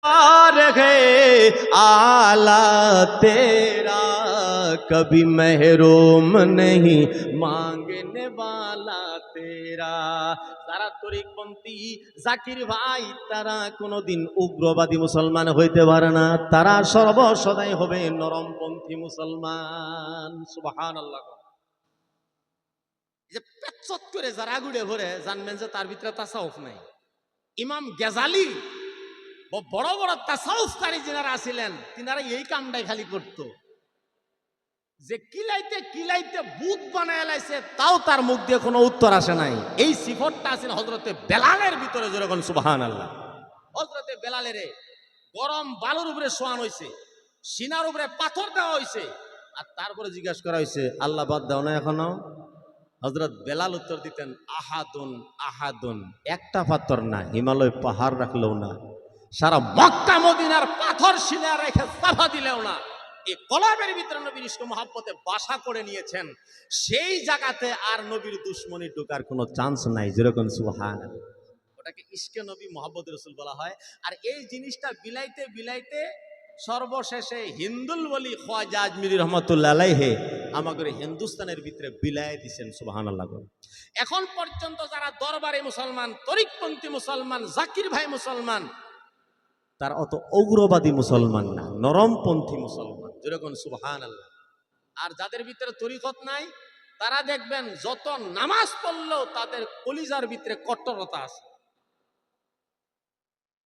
और है आला तेरा कभी महरूम नहीं मांगने वाला तेरा। যারা তরিকপন্থী জাকির ভাই তারা কোনোদিন উগ্রবাদী মুসলমান হইতে পারে না, তারা সর্বসদাই হবে নরমপন্থী মুসলমান। সুবহানাল্লাহ। যে পেচ্ছত করে যারা গুড়ে ভরে জানবেন যে তার ভিতরে তাসাউফ নাই। ইমাম গেজালি বড় বড় তাসাউফকারী যারা ছিলেন তিনারা এই কামটাই খালি করত, যে কিলাইতে কিলাইতে বুত বানায় লাইছে তাও তার মুখ দিয়ে কোনো উত্তর আসে নাই। এই সিফতটা আছে হযরতে বেলালের ভিতরে। যেরকম সুবহানাল্লাহ। হযরতে বেলালের গরম বালুর উপরে শোয়ান হইছে, সিনার উপরে পাথর দেওয়া হইছে, আর তারপরে জিজ্ঞাসা করা হইছে আল্লাহ বাদ দাও না এখনো? হযরত বেলাল উত্তর দিতেন আহাদুন আহাদুন, একটা পাথর না, হিমালয় পাহাড় রাখলেও না, সারা মক্কা মদিনার পাথর শিলা রেখে চাপা দিলেও না। এই কলবের ভিতরে নবীর ইশক মহব্বতে বাসা করে নিয়েছেন, সেই জায়গাতে আর নবীর দুশ্মনী ঢোকার কোনো চান্স নাই। যেরকম সুবহানাল্লাহ। ওটাকে ইশকে নবী মহব্বত রাসূল বলা হয়। আর এই জিনিসটা বিলাইতে বিলাইতে সর্বশেষে হিন্দুল বলি খাজা আজমিরি রহমাতুল্লাহ আলাইহি আমাদের হিন্দুস্তানের ভিতরে বিলায় দিয়েছেন। সুবহানাল্লাহ। এখন পর্যন্ত যারা দরবারে মুসলমান, তরিকপন্থী মুসলমান, জাকির ভাই মুসলমান, তারা অত উগ্রবাদী মুসলমান না, নরমপন্থী মুসলমান। যেরকম সুবহানাল্লাহ। আর যাদের ভিতরে তরিকত নাই তারা দেখবেন যত নামাজ পড়লেও তাদের কলিজার ভিতরে কট্টরতা আছে,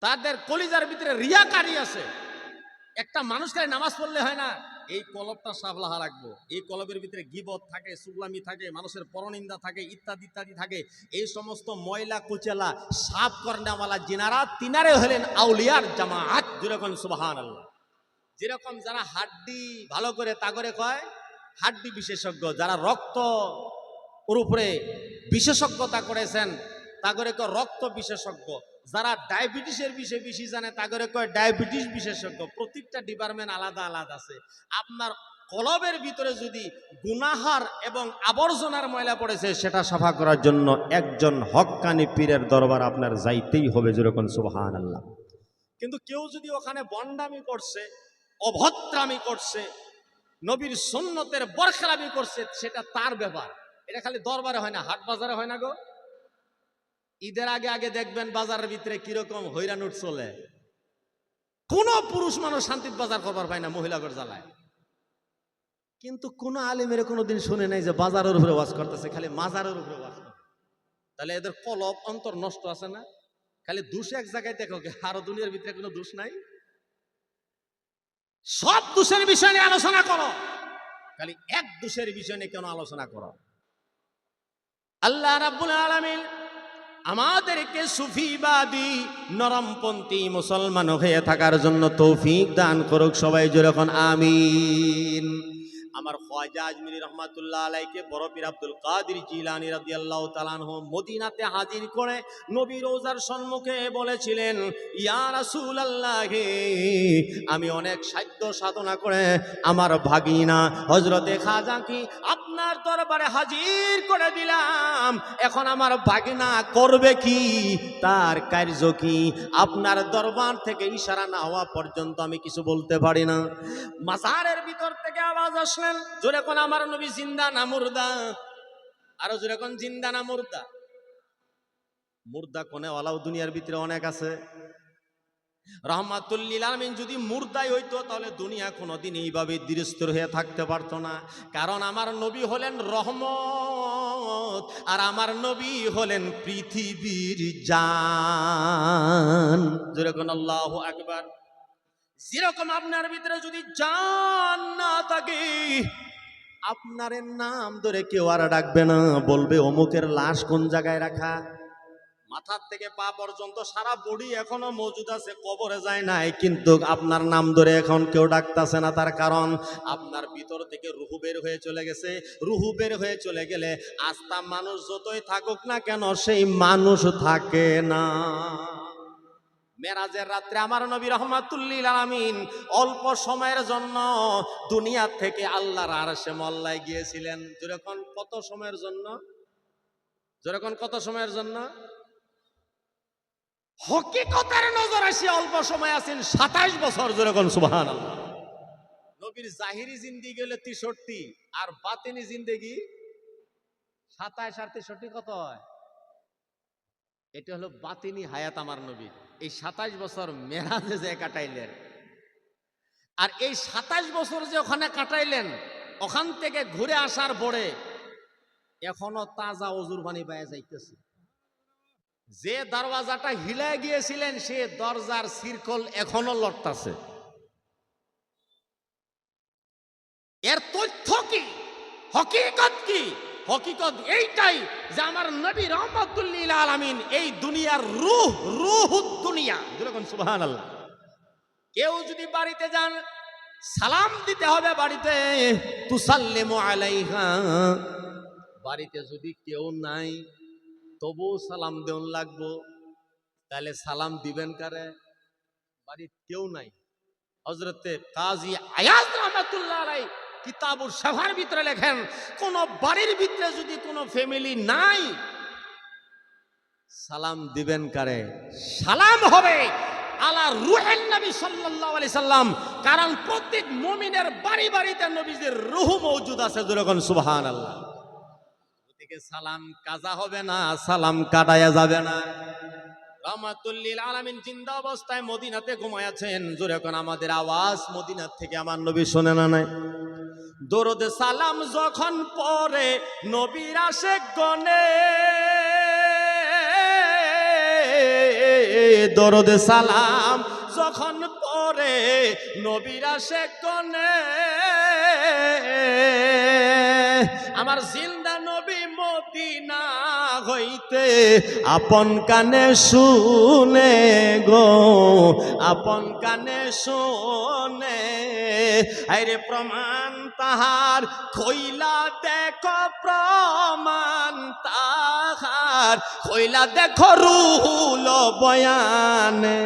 তাদের কলিজার ভিতরে রিয়াকারি আছে। একটা মানুষকে নামাজ পড়লে হয় না এই কলবটা সাবলাহা রাখবো, এই কলবের ভিতরে গীবত থাকে, সুগলামি থাকে, মানুষের পরনিন্দা থাকে, ইত্যাদি ইত্যাদি থাকে। এই সমস্ত ময়লা কুচেলা সাফ করনেওয়ালা জিনারা তিনারে হলেন আউলিয়ার জামাআত। যেরকম সুবহানাল্লাহ। যেরকম যারা হাড্ডি ভালো করে তাগরে কয় হাড্ডি বিশেষজ্ঞ, যারা রক্ত ওর উপরে বিশেষজ্ঞতা করেছেন তাগরে কয় রক্ত বিশেষজ্ঞ, যারা ডায়াবেটিসের বিষয়ে বেশি জানে তাগরে কয় ডায়াবেটিস বিশেষজ্ঞ। প্রত্যেকটা ডিপার্টমেন্ট আলাদা আলাদা আছে। আপনার কলবের ভিতরে যদি গুনাহার এবং আবর্জনার ময়লা পড়েছে সেটা সাফা করার জন্য একজন হক্কানি পীরের দরবার আপনার যাইতেই হবে। যেরকম সুবহানাল্লাহ। কিন্তু কেউ যদি ওখানে বন্ডামি করছে, অভদ্রামি করছে, নবীর সুন্নতের বরখেলাপি করছে, সেটা তার ব্যাপার। এটা খালি দরবারে হয় না, হাট বাজারে হয় না গো। ঈদের আগে আগে দেখবেন বাজারের ভিতরে কিরকম হইরানুট চলে। কোন পুরুষ মানুষ শান্তির বাজার করবার পায় না মহিলাগর জ্বালায়। কিন্তু কোন আলেমের কোনোদিন শুনে নাই যে বাজারের উপরে ওয়াজ করতেছে, খালি মাজারের উপরে ওয়াজ করে। তাহলে এদের কলব অন্তর নষ্ট আছে না? খালি দোষ এক জায়গায় দেখো, আরো দুনিয়ার ভিতরে কোনো দোষ নাই। সব দোষের বিষয় নিয়ে আলোচনা করো, খালি এক দোষের বিষয় নিয়ে কেন আলোচনা করো? আল্লাহ রাব্বুল আলামিন আমাদেরকে সুফিবাদী নরমপন্থী মুসলমান হয়ে থাকার জন্য তৌফিক দান করুক। সবাই যেরকম আমিন। আমার খাজা আজমিরি রহমাতুল্লাহ আলাইকে বড় পীর আব্দুল কাদের জিলানী রাদিয়াল্লাহু তাআলা আনহু মদিনাতে হাজির করে নবী রওজার সম্মুখে বলেছিলেন, ইয়া রাসূলুল্লাহ, আমি অনেক সাধ্য সাধনা করে আমার ভাগিনা হযরতে খাজাকে আপনার দরবারে হাজির করে দিলাম। এখন আমার ভাগিনা করবে কি, তার কার্য কি? আপনার দরবার থেকে ইশারা না হওয়া পর্যন্ত আমি কিছু বলতে পারি না। মাজারের ভিতর থেকে আওয়াজ আসলেন, জোরে কোন আমার নবী জিন্দা না মুর্দা? আরো জোরে কোন জিন্দা না মুর্দা? মুর্দা কোনে ওয়ালাও দুনিয়ার ভিতরে অনেক আছে। রাহমাতুল লিল আলামিন যদি মুর্দাই হইতো তাহলে দুনিয়া কোনোদিন এইভাবে দৃঢ়স্থির হয়ে থাকতে পারতো না। কারণ আমার নবী হলেন রহমত, আর আমার নবী হলেন পৃথিবীর জান। যেরকম আল্লাহু আকবার। যেরকম আপনার ভিতরে যদি জান না থাকে, আপনার নাম ধরে কেউ আর ডাকবে না, বলবে অমুকের লাশ কোন জায়গায় রাখা। মাথার থেকে পা পর্যন্ত সারা বডি এখনো মজুদ আছে, কবরে যায় নাই, কিন্তু আপনার নাম ধরে এখন কেউ ডাকতেছে না। তার কারণ আপনার ভিতর থেকে রুহু বের হয়ে চলে গেছে। রুহু বের হয়ে চলে গেলে আস্তা মানুষ যতই থাকুক না কেন সেই মানুষ থাকে না। মেরাজের রাত্রে আমার নবী রাহমাতুল লিল আলামিন অল্প সময়ের জন্য দুনিয়া থেকে আল্লাহর আরশে মওলায় গিয়েছিলেন। যেরকম কত সময়ের জন্য? যেরকম কত সময়ের জন্য? হকিকতের নজর আসি অল্প সময় আছেন 27 বছর, যেরকম সুবহানাল্লাহ। নবীর জাহিরি জিন্দেগি হলো 63, আর বাতিনি জিন্দেগি 27 আর 63 কত হয়? এটা হলো বাতিনি হায়াত আমার নবীর। এই 27 বছর মেরাজে যে কাটাইলেন, আর এই 27 বছর যে ওখানে কাটাইলেন, ওখান থেকে ঘুরে আসার পরে এখনো তাজা অজুর পানি পায়ে যাইতেছে। যে দরওয়াজাটা হিলায় গিয়েছিলেন সে দরজার সিরকল এখনো লড়তাছে। এর তথ্য কি, হকিকত কি? হকিকত এইটাই যে আমার নবী রহমাতুল লিল আলামিন এই দুনিয়ার রূহ দুনিয়া, যেরকম সুবহানাল্লাহ। কেউ যদি বাড়িতে যান সালাম দিতে হবে, বাড়িতে তুসাল্লিমু আলাইহা। বাড়িতে যদি কেউ নাই তবু সালাম দেন লাগবো, তাহলে সালাম দিবেন কারে? বাড়িতে কেউ নাই। হযরতে কাজী আয়াজ রাহমাতুল্লাহ আলাইহি কিতাবুল শাফার ভিতরে লেখেন, কোন বাড়ির ভিতরে যদি কোনো ফ্যামিলি নাই, সালাম দিবেন কারে? সালাম হবে আলা রূহেন নবী সাল্লাল্লাহু আলাইহি সাল্লাম, কারণ প্রত্যেক মুমিনের বাড়ি বাড়িতে নবীজির রূহ মওজুদ আছে, যেরকম সুবহানাল্লাহ। ওদিকে সালাম কাজা হবে না, সালাম কাটায়া যাবে না। রহমাতুল লিল আলামিন জিন্দা অবস্থায় মদিনাতে ঘুমায়াছেন, যেরকম আমাদের আওয়াজ মদিনা থেকে আমার নবী শুনে না নাই? দরুদ সালাম যখন পড়ে নবীর আশিক গণে, দরুদ সালাম যখন পড়ে নবীর আশিক গণে, আমার জিন্দা নবী মদিনা হইতে আপন কানে শুনে গো, আপন কানে শুনে। আরে প্রমাণ তাহার খইলা দেখো, প্রমাণ তাহার খইলা দেখো রুহুল বয়ানে।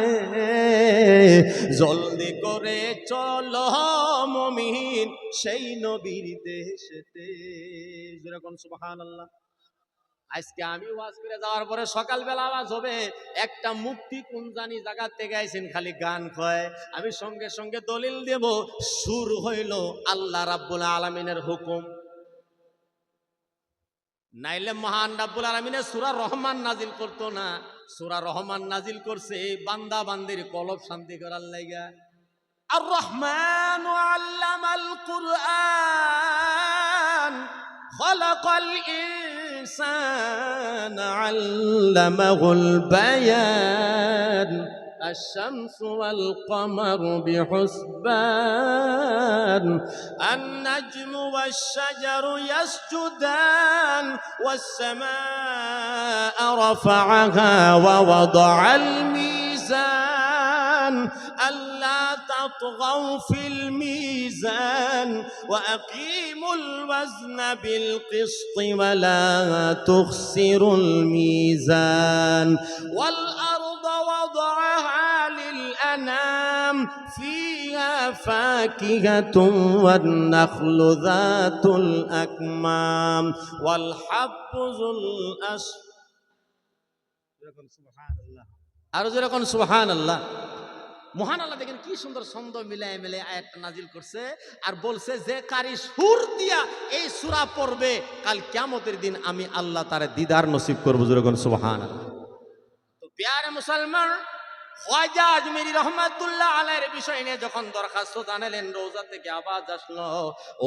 জলদি করে চলো মুমিন সেই নবীর দেশেতে, যেরকম সুবহানাল্লাহ। আজকে আমি ওয়াজ করে যাওয়ার পরে সকালবেলা আওয়াজ হবে, একটা মুক্তি কোন জানি জায়গা থেকে আইছেন, খালি গান কয়। আমি সঙ্গে সঙ্গে দলিল দেব, সুর হইল আল্লাহ রাব্বুল আলামিনের হুকুম। নাইলে মহান রাব্বুল আলামিনের সূরা রহমান নাজিল করতো না। সূরা রহমান নাজিল করছে বান্দা বান্দির কলব শান্তি করার লাগা। আর রহমান আল্লামাল কুরআন খলাকাল ইনসান আল্লামাহুল বায়ান الشمس والقمر بحسبان النجم والشجر يسجدان والسماء رفعها ووضع الميزان ألا تطغوا في الميزان وأقيموا الوزن بالقسط ولا تخسروا الميزان والأرض وضعها للأنام فيها فاكهة والنخل ذات الأكمام والحب ذو الأصل. سبحان الله. আর যেরকম সুবহানাল্লাহ। মহান আল্লাহ দেখেন কি সুন্দর ছন্দ মিলায় মিলায় আয়াতটা নাজিল করছে, আর বলছে যে কারি সুর দিয়া এই সূরা পড়বে কাল কিয়ামতের দিন আমি আল্লাহ তার দিদার নসিব করব, যেরকম সুবহানাল্লাহ। তো প্যারে মুসলমান, খাজা আজমিরি রহমাতুল্লাহ আলাইহির বিষয় নিয়ে যখন দরখাস্ত জানালেন, রওজা থেকে আওয়াজ আসলো,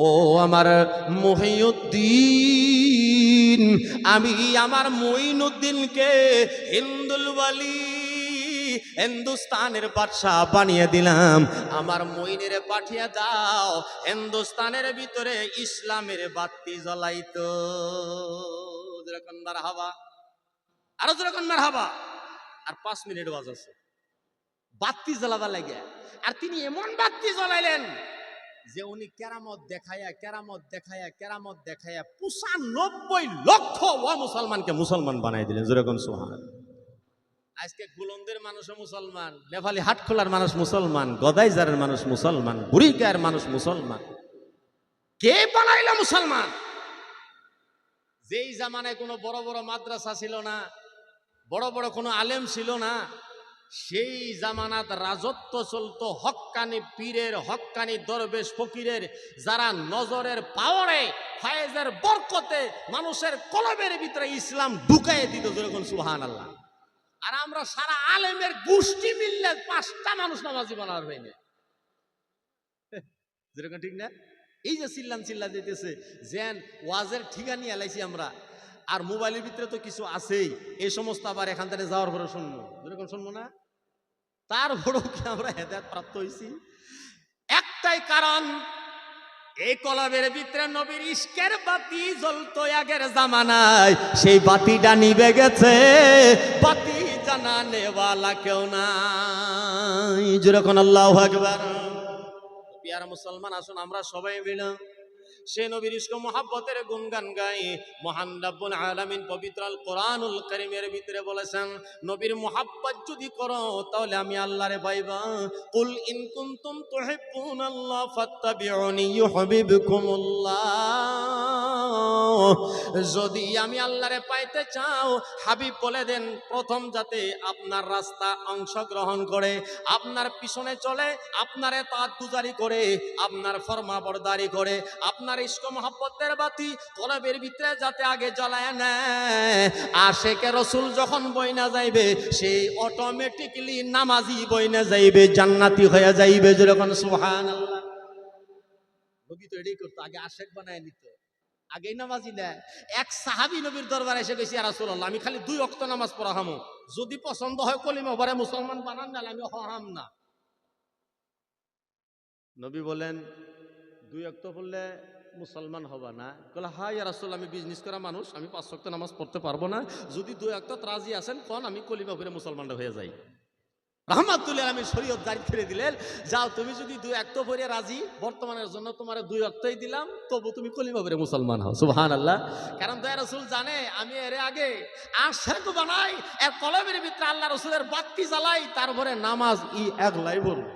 ও আমার মুহিউদ্দিন, আমি আমার মুইনুদ্দিনকে হিন্দুল ওয়ালি হিন্দুস্তানের বাদশাহ বানিয়ে দিলাম, আমার মুইনের পাঠিয়ে দাও হিন্দুস্তানের ভিতরে ইসলামের বাতি জ্বলাইতো, যেরকম মারহাবা, আরো যেরকম মারহাবা। আর 5 মিনিট ওয়াজ আছে বাতি জ্বালাবার লাগে। আর তিনি এমন বাতি জ্বলাইলেন যে উনি কেরামত দেখায়া 95 লক্ষ ও মুসলমানকে মুসলমান বানাই দিলেন, যেরকম সুবহানাল্লাহ। আজকে গুলন্দের মানুষও মুসলমান, নেভালি হাটখোলার মানুষ মুসলমান, গদাইজারের মানুষ মুসলমান, বুড়িগায়ের মানুষ মুসলমান। কে বানাইল মুসলমান? যেই জামানায় কোনো বড় বড় মাদ্রাসা ছিল না, বড় বড় কোনো আলেম ছিল না, সেই জামানাত রাজত্ব চলতো হক্কানি পীরের, হক্কানি দরবেশ ফকিরের, যারা নজরের পাওয়ারে, ফায়েজের বরকতে মানুষের কলবের ভিতরে ইসলাম ঢুকাইয়ে দিত, যেরকম সুবহানাল্লাহ। আর আমরা সারা আলেমের গোষ্ঠী মিললে 5টা মানুষ নামাজি বানার হয়নি, যেরকম ঠিক না? এই যে চিল্লা যেতেছে যেন ওয়াজের ঠিকানি এলাইছি আমরা, আর মোবাইলের ভিতরে তো কিছু আছেই, এই সমস্ত আবার এখান থেকে যাওয়ার পরে শুনবো, যেরকম শুনবো না? তারপরেও কি আমরা হেদায়েত প্রাপ্ত হয়েছি? একটাই কারণ, এই কলবের ভিতরে নবীর ইশকের বাতি জ্বলতো আগের জামানায়, সেই বাতিটা নিভে গেছে, বাতি জানানেওয়ালা কেউ নাই। যেরকম আল্লাহু আকবার। পিয়ারা মুসলমান, আসুন আমরা সবাই মিলে সে নবীর ইশক মুহাব্বতের গুণগান গাই। মহান রব্বুল আলামিন পবিত্র আল কোরআনুল কারীমের ভিতরে বলেছেন, নবীর মুহাব্বত যদি করো তাহলে আমি আল্লাহরে পাইবা। কুল ইন কুনতুম তুহিব্বুনাল্লাহ ফাত্তাবিউনি ইউহিব্বুকুমুল্লাহ। যদি আমি আল্লাহরে পাইতে চাও, হাবিব বলে দেন, প্রথম যাতে আপনার রাস্তা অংশগ্রহণ করে, আপনার পিছনে চলে, আপনার তাআত গুজারি করে, আপনার ফরমাবরদারি করে, আপনার ইশক মুহাব্বতের বাতি কলবের ভিতরে যাতে আগে জ্বালায় নেয়। আশিকে রাসূল যখন বইনা যাইবে, সেই অটোমেটিক্যালি নামাজি বইনা যাইবে, জান্নাতি হয়ে যাইবে। যেরকম সুবহানাল্লাহ। নবী তো এটাই করতো, আগে আশিক বানায় নিত, আগেই নামাজি নেয়। এক সাহাবী নবীর দরবারে এসে কইছে, ইয়া রাসূলুল্লাহ, আমি খালি 2 ওয়াক্ত নামাজ পড়া হামু, যদি পছন্দ হয় কলিমা পড়ে মুসলমান বানান, না আমি হরাম না। নবী বলেন, 2 ওয়াক্ত পড়লে মুসলমান হবা না? বলে, হ্যাঁ ইয়া রাসূলুল্লাহ, আমি বিজনেস করা মানুষ, আমি 5 ওয়াক্ত নামাজ পড়তে পারবো না, যদি 2 ওয়াক্ত রাজি আছেন কোন, আমি কলিমা পড়ে মুসলমানটা হয়ে যাই। রাহমাতুল্লাহ আলামিন শরীয়ত জারি করে দিলেন, যাও তুমি যদি 2 ওয়াক্ত পড়ে রাজি, বর্তমানের জন্য তোমার 2 ওয়াক্তই দিলাম, তবু তুমি কলিমা পড়ে মুসলমান হও। সুবহানাল্লাহ। কারণ দয়া রাসূল জানে আমি এর আগে আশিক বানাই, এর কলবের ভিতরে আল্লাহ রাসূলের বাতি জ্বালাই, তারপরে নামাজ একলাই বলবো।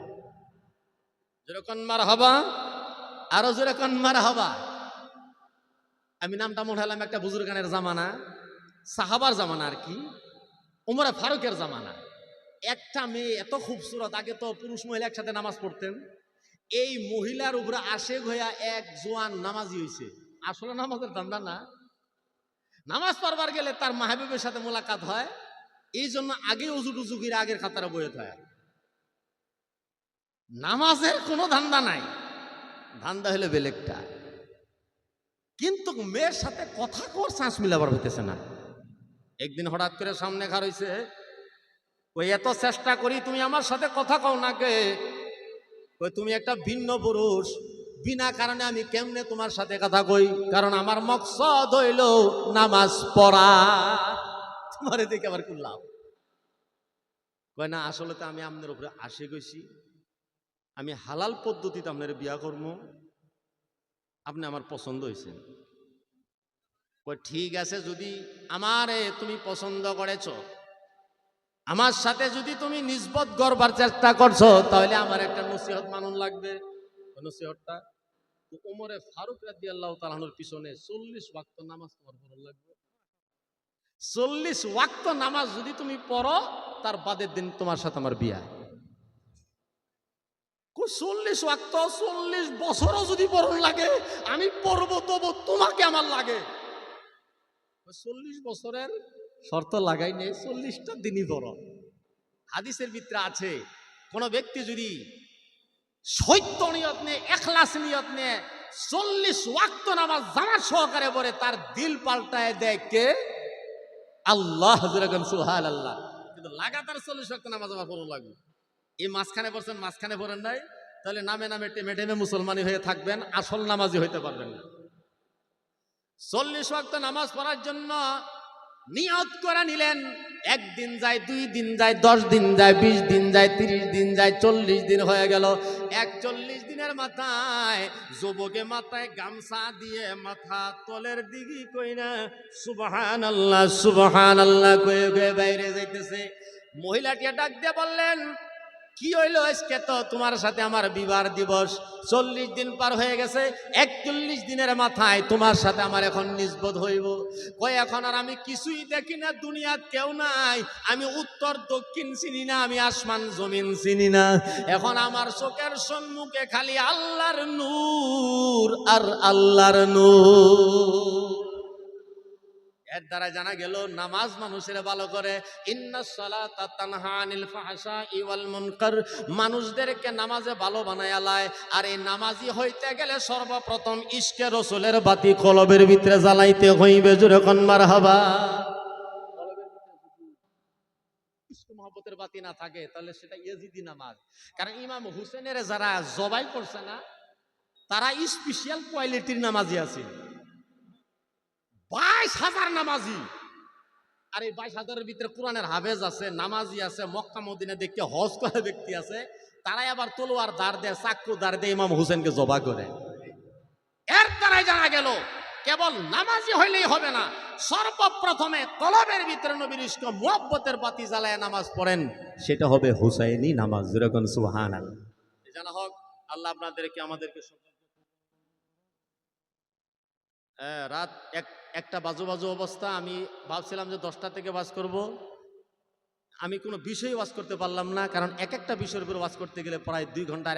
যেরকম মারহাবা, আরো যেরকম মারহাবা। আমি নামটা মনে হলাম একটা বুজুর্গানের জামানা, সাহাবার জামানা আর কি, উমরে ফারুকের জামানা। একটা মেয়ে এত খুবসুরত, আগে তো পুরুষ মহিলা একসাথে নামাজ পড়তেন, এই মহিলার উপরে আশেক হইয়া এক জোয়ান নামাজি হইছে। আসলে নামাজের ধান্দা না, নামাজ পড়বার গেলে তার মাহবুবের সাথে মোলাকাত হয়, এই জন্য আগে উজু টুজু করে আগের খাতারা বইয়ে থাকে। নামাজের কোনো ধান্দা নাই, ধান্দা হলে বেলেগটা। কিন্তু মেয়ের সাথে কথা কর শ্বাস মিলাবার হইতেছে না। একদিন হঠাৎ করে সামনে খার হইছে, ওই এত চেষ্টা করি তুমি আমার সাথে কথা কও না কে? ওই তুমি একটা ভিন্ন পুরুষ, বিনা কারণে আমি কেমনে তোমার সাথে কথা কই? কারণ আমার মকসদ হইল নামাজ পড়া। তোমার এদিকে আবার করলাম কয় না, আসলে তো আমি আপনার উপরে আসে গেছি, আমি হালাল পদ্ধতিতে আপনার বিয়া করবো, আপনি আমার পছন্দ হয়েছে। ঠিক আছে, যদি আমারে তুমি পছন্দ করেছ, আমার সাথে যদি তুমি নিসবত করবার চেষ্টা করছো, তাহলে আমার একটা নসিহত মানুন লাগবে। নসিহতটা ওমরে ফারুক রাদিয়াল্লাহু তাআলা আনহুর পিছনে 40 ওয়াক্ত নামাজ পড়া লাগবে। 40 ওয়াক্ত নামাজ যদি তুমি পড়ো, তার বাদের দিন তোমার সাথে আমার বিয়া। 40 ওয়াক্ত 40 বছরও যদি পড়ন লাগে, আমি পড়বো, তবু তোমাকে আমার লাগে। 40 বছরের শর্ত লাগাই নেই, 40টা দিনই পড়ো। হাদিসের ভিতরে আছে, কোন ব্যক্তি যদি সত্য নিয়ত নিয়ে, ইখলাস নিয়ত নিয়ে 40 ওয়াক্ত নামাজ জামাত সহকারে পড়ে, তার দিল পাল্টায় দেয় কে? আল্লাহ। যেরকম সুবহানাল্লাহ। কিন্তু লাগাতার 40 ওয়াক্ত নামাজ আমার পড়া লাগবে। এই মাঝখানে পড়ছেন, মাঝখানে পড়েন নাই, তাহলে নামে নামে টেমে টেমে মুসলমানি হয়ে থাকবেন, আসল নামাজি হইতে পারবেন না। 40 ওয়াক্ত নামাজ পড়ার জন্য নিয়ত করে নিলেন। 1 দিন যায়, 2 দিন যায়, 10 দিন যায়, 20 দিন যায়, 30 দিন যায়, 40 দিন হয়ে গেল। 41 দিনের মাথায় যুবকে মাথায় গামছা দিয়ে মাথা তলের দিকে কইনা সুবহানাল্লাহ সুবহানাল্লাহ কয়ে কয়ে বাইরে যাইতেছে। মহিলাটি ডাক দিয়ে বললেন, কি হইলো আজকে? তো তোমার সাথে আমার বিবাহ দিবস, 40 দিন পার হয়ে গেছে, 41 দিনের মাথায় তোমার সাথে আমার এখন নিসবত হইব। কই এখন আর আমি কিছুই দেখি না, দুনিয়াত কেউ নাই, আমি উত্তর দক্ষিণ চিনি না, আমি আসমান জমিন চিনি না। এখন আমার চোখের সম্মুখে খালি আল্লাহর নূর আর আল্লাহর নূর। এর দ্বারা জানা গেল নামাজ মানুষের ভালো করে। ইন্নাস সালাতা তানহা আনিল ফাহশাই ওয়াল মুনকার, মানুষদেরকে নামাজে ভালো বানায়া লায়। আর এই নামাজি হইতে গেলে সর্বপ্রথম ইশকে রসুলের বাতি কলবের ভিতরে জ্বালাইতে হইবে। জোরে কোন মারহাবা। ইশক মহব্বতের বাতি না থাকে তাহলে সেটা ইয়াজিদি নামাজ। কারণ ইমাম হুসেনের যারা জবাই করছে না, তারা স্পেশাল কোয়ালিটির নামাজি আছে। 22,000 নামাজি, আর এই 22,000-এর ভিতরে কোরআনের হাফেজ আছে, নামাজি আছে, মক্কা মদিনা দেখতে হজ করা ব্যক্তি আছে। তারাই আবার তলোয়ার দাঁড় দেয়, চাক্কু দাঁড় দিয়ে ইমাম হুসেনকে জবা করে। এর দ্বারাই জানা গেল কেবল নামাজি হইলেই হবে না, সর্বপ্রথমে কলবের ভিতরে নবীর ইশক মুহাব্বতের বাতি জ্বালায় নামাজ পড়েন, সেটা হবে হুসাইনি নামাজ। যেরকম সুবহানাল্লাহ। জানা হোক আল্লাহ আপনাদেরকে আমাদেরকে। রাত একটা বাজু অবস্থা। আমি ভাবছিলাম যে 10টা থেকে ওয়াজ করব। আমি কোনো বিষয়ে ওয়াজ করতে পারলাম না, কারণ এক একটা বিষয়ের উপর ওয়াজ করতে গেলে প্রায় 2 ঘন্টা